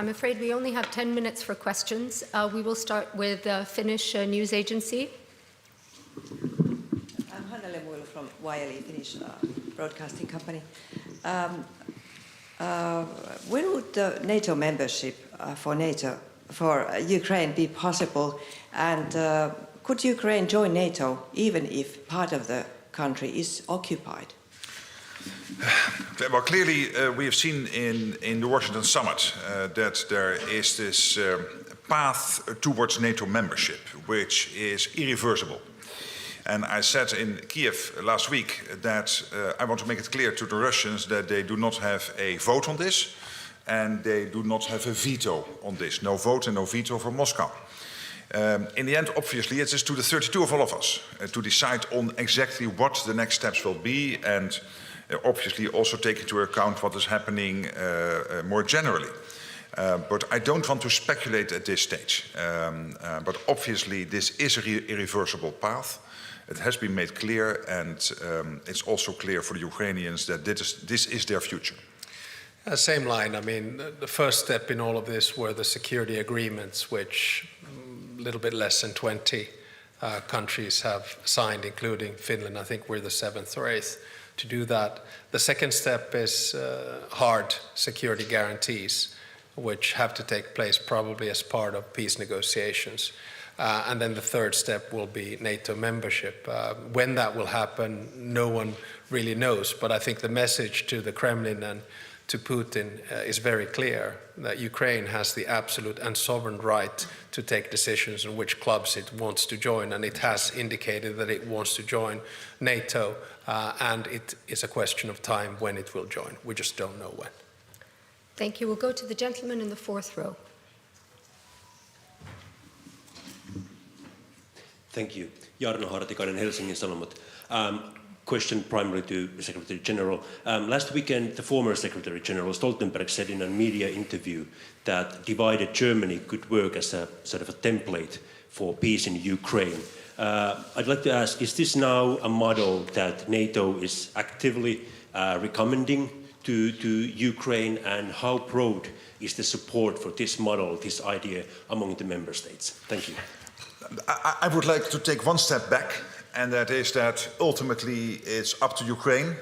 I'm afraid we only have 10 minutes for questions. We will start with Finnish news agency. I'm Hanna Lemuil from YLE, Finnish Broadcasting Company. When would the NATO membership for Ukraine be possible? And could Ukraine join NATO even if part of the country is occupied? Well, clearly we have seen in the Washington summit that there is this path towards NATO membership, which is irreversible. And I said in Kiev last week that I want to make it clear to the Russians that they do not have a vote on this and they do not have a veto on this. No vote and no veto for Moscow. In the end, obviously, it is to the 32 of all of us to decide on exactly what the next steps will be and obviously also take into account what is happening more generally. But I don't want to speculate at this stage. But obviously, this is an irreversible path. It has been made clear, and it's also clear for the Ukrainians that this is their future. Same line. I mean, the first step in all of this were the security agreements, which a little bit less than 20 countries have signed, including Finland. I think we're the 7th or 8th to do that. The second step is hard security guarantees, which have to take place probably as part of peace negotiations. And then the third step will be NATO membership. When that will happen, no one really knows. But I think the message to the Kremlin and to Putin is very clear that Ukraine has the absolute and sovereign right to take decisions on which clubs it wants to join. And it has indicated that it wants to join NATO. And it is a question of time when it will join. We just don't know when. Thank you. We'll go to the gentleman in the 4th row. Thank you. Jarno Hartikainen, Helsingin Sanomat. Question primarily to the Secretary General. Last weekend, the former Secretary General Stoltenberg said in a media interview that divided Germany could work as a sort of a template for peace in Ukraine. I'd like to ask, is this now a model that NATO is actively recommending to Ukraine, and how broad is the support for this model, this idea among the member states? Thank you. I would like to take one step back, and that is that ultimately it's up to Ukraine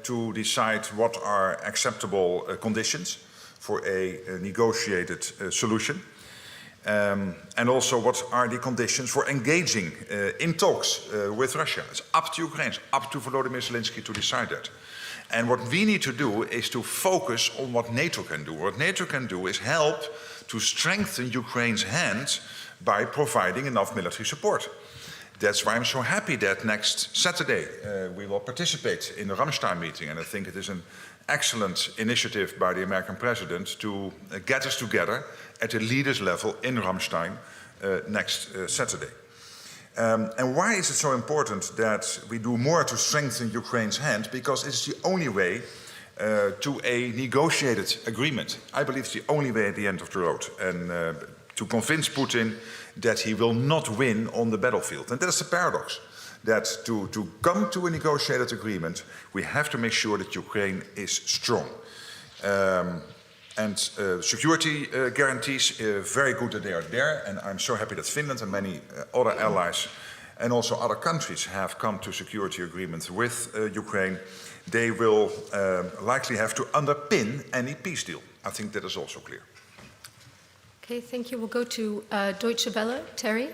to decide what are acceptable conditions for a negotiated solution. And also what are the conditions for engaging in talks with Russia. It's up to Ukraine, it's up to Volodymyr Zelensky to decide that. And what we need to do is to focus on what NATO can do. What NATO can do is help to strengthen Ukraine's hand by providing enough military support. That's why I'm so happy that next Saturday we will participate in the Ramstein meeting, and I think it is an excellent initiative by the American president to get us together at the leaders level in Ramstein next Saturday. And why is it so important that we do more to strengthen Ukraine's hand? Because it's the only way to a negotiated agreement. I believe it's the only way at the end of the road. And to convince Putin that he will not win on the battlefield. And that's the paradox, that to come to a negotiated agreement, we have to make sure that Ukraine is strong. And security guarantees, very good that they are there, and I'm so happy that Finland and many other allies and also other countries have come to security agreements with Ukraine. They will likely have to underpin any peace deal. I think that is also clear. Okay, thank you. We'll go to Deutsche Welle. Terry.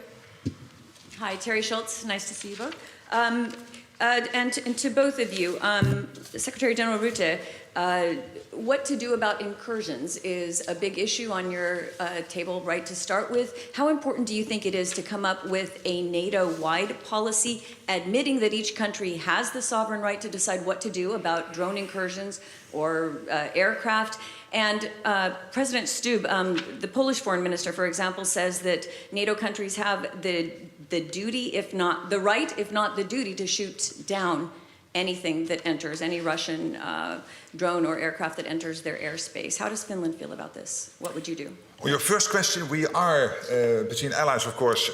Hi, Terry Schultz. Nice to see you both. And to both of you, Secretary General Rutte, what to do about incursions is a big issue on your table right to start with. How important do you think it is to come up with a NATO-wide policy admitting that each country has the sovereign right to decide what to do about drone incursions or aircraft? And President Stubb, the Polish foreign minister, for example, says that NATO countries have the duty, if not the right, if not the duty, to shoot down anything that enters, any Russian drone or aircraft that enters their airspace. How does Finland feel about this? What would you do? On your first question, we are, between allies, of course,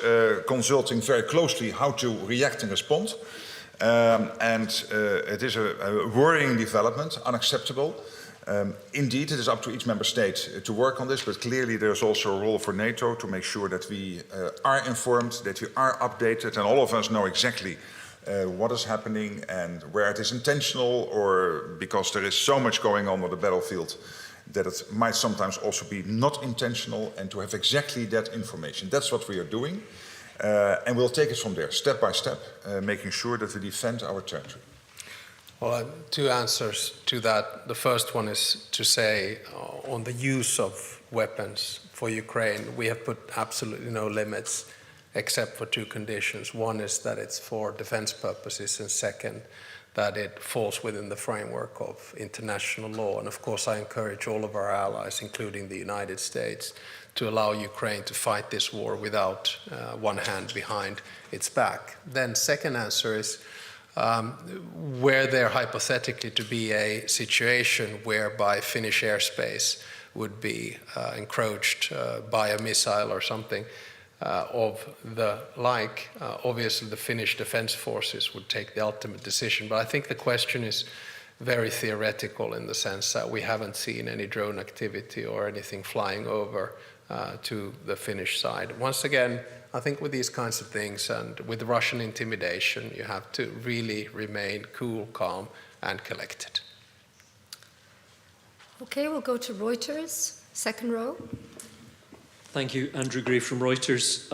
consulting very closely how to react and respond. And it is a worrying development, unacceptable. Indeed, it is up to each member state to work on this, but clearly there's also a role for NATO to make sure that we are informed, that we are updated, and all of us know exactly what is happening and where it is intentional, or because there is so much going on the battlefield that it might sometimes also be not intentional, and to have exactly that information. That's what we are doing, and we'll take it from there, step by step, making sure that we defend our territory. Well, two answers to that. The first one is to say on the use of weapons for Ukraine, we have put absolutely no limits except for two conditions. One is that it's for defense purposes, and second, that it falls within the framework of international law. And of course, I encourage all of our allies, including the United States, to allow Ukraine to fight this war without one hand behind its back. Then second answer is, were there hypothetically to be a situation whereby Finnish airspace would be encroached by a missile or something of the like, obviously the Finnish defense forces would take the ultimate decision. But I think the question is very theoretical in the sense that we haven't seen any drone activity or anything flying over to the Finnish side. Once again, I think with these kinds of things and with Russian intimidation, you have to really remain cool, calm, and collected. Okay, we'll go to Reuters, second row. Thank you, Andrew Gray from Reuters.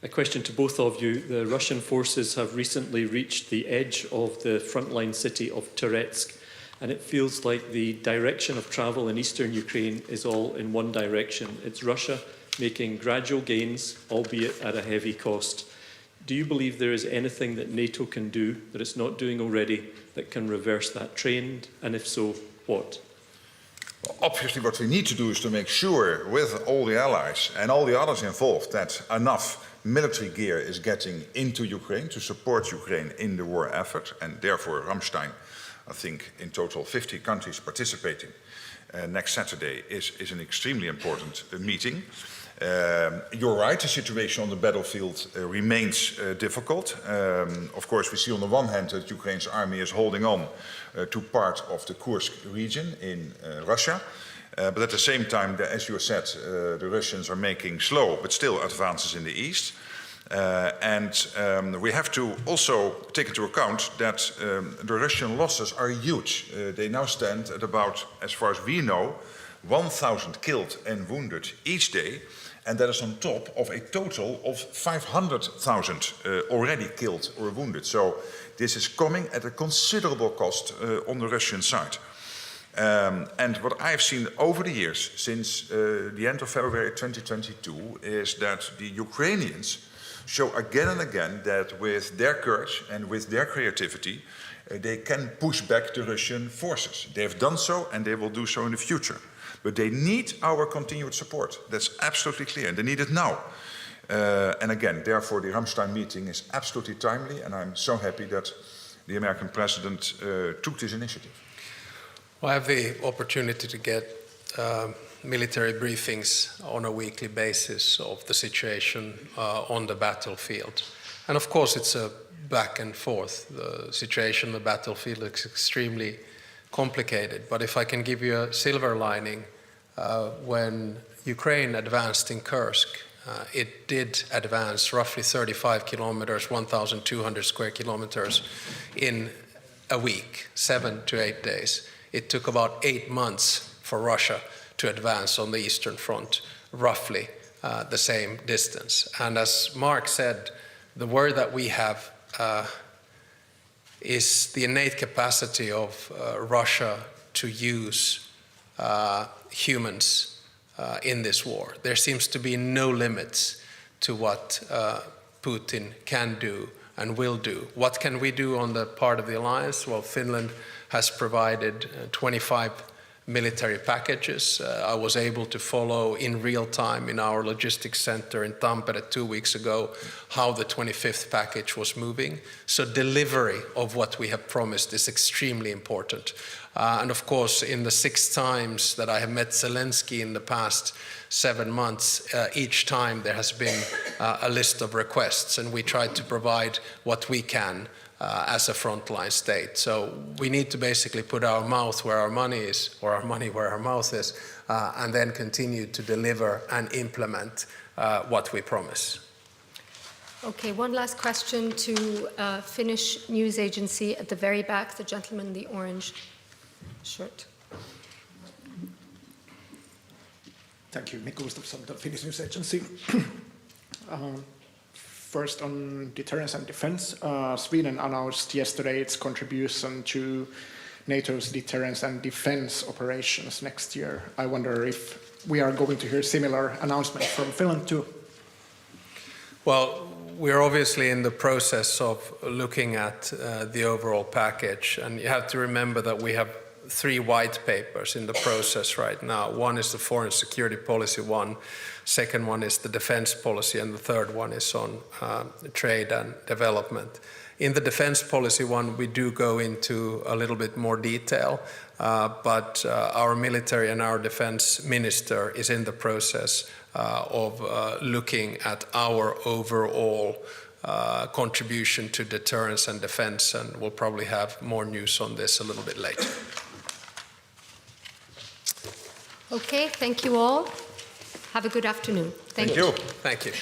A question to both of you. The Russian forces have recently reached the edge of the frontline city of Toretsk, and it feels like the direction of travel in eastern Ukraine is all in one direction. It's Russia making gradual gains, albeit at a heavy cost. Do you believe there is anything that NATO can do that it's not doing already that can reverse that trend? And if so, what? Well, obviously, what we need to do is to make sure with all the allies and all the others involved that enough military gear is getting into Ukraine to support Ukraine in the war effort, and therefore Ramstein, I think in total 50 countries participating next Saturday is an extremely important meeting. You're right, the situation on the battlefield remains difficult. Of course, we see on the one hand that Ukraine's army is holding on to part of the Kursk region in Russia. But at the same time, as you said, the Russians are making slow but still advances in the east. And we have to also take into account that the Russian losses are huge. They now stand at about, as far as we know, 1,000 killed and wounded each day. And that is on top of a total of 500,000 already killed or wounded. So this is coming at a considerable cost on the Russian side. And what I've seen over the years, since the end of February 2022, is that the Ukrainians show again and again that with their courage and with their creativity, they can push back the Russian forces. They have done so and they will do so in the future. But they need our continued support. That's absolutely clear, and they need it now. And again, therefore, the Ramstein meeting is absolutely timely, and I'm so happy that the American president took this initiative. Well, I have the opportunity to get military briefings on a weekly basis of the situation on the battlefield. And of course, it's a back and forth. The situation on the battlefield is extremely complicated. But if I can give you a silver lining, when Ukraine advanced in Kursk, it did advance roughly 35 kilometers, 1,200 square kilometers in a week, 7 to 8 days. It took about 8 months for Russia to advance on the Eastern Front, roughly the same distance. And as Mark said, the word that we have is the innate capacity of Russia to use humans in this war. There seems to be no limits to what Putin can do and will do. What can we do on the part of the alliance? Well, Finland has provided 25 military packages. I was able to follow in real time in our logistics center in Tampere 2 weeks ago how the 25th package was moving. So delivery of what we have promised is extremely important. And of course, in the 6 times that I have met Zelensky in the past 7 months, each time there has been a list of requests, and we try to provide what we can as a frontline state. So we need to basically put our mouth where our money is, or our money where our mouth is, and then continue to deliver and implement what we promise. Okay, one last question to Finnish news agency at the very back, the gentleman in the orange shirt. Thank you. Mikko Gustafsson, the Finnish news agency. First on deterrence and defense. Sweden announced yesterday its contribution to NATO's deterrence and defense operations next year. I wonder if we are going to hear similar announcement from Finland too. Well, we're obviously in the process of looking at the overall package, and you have to remember that we have 3 white papers in the process right now. One is the foreign security policy one, second one is the defense policy, and the third one is on trade and development. In the defense policy one, we do go into a little bit more detail, but our military and our defense minister is in the process of looking at our overall contribution to deterrence and defense, and we'll probably have more news on this a little bit later. Okay, thank you all. Have a good afternoon. Thank you. Thank you.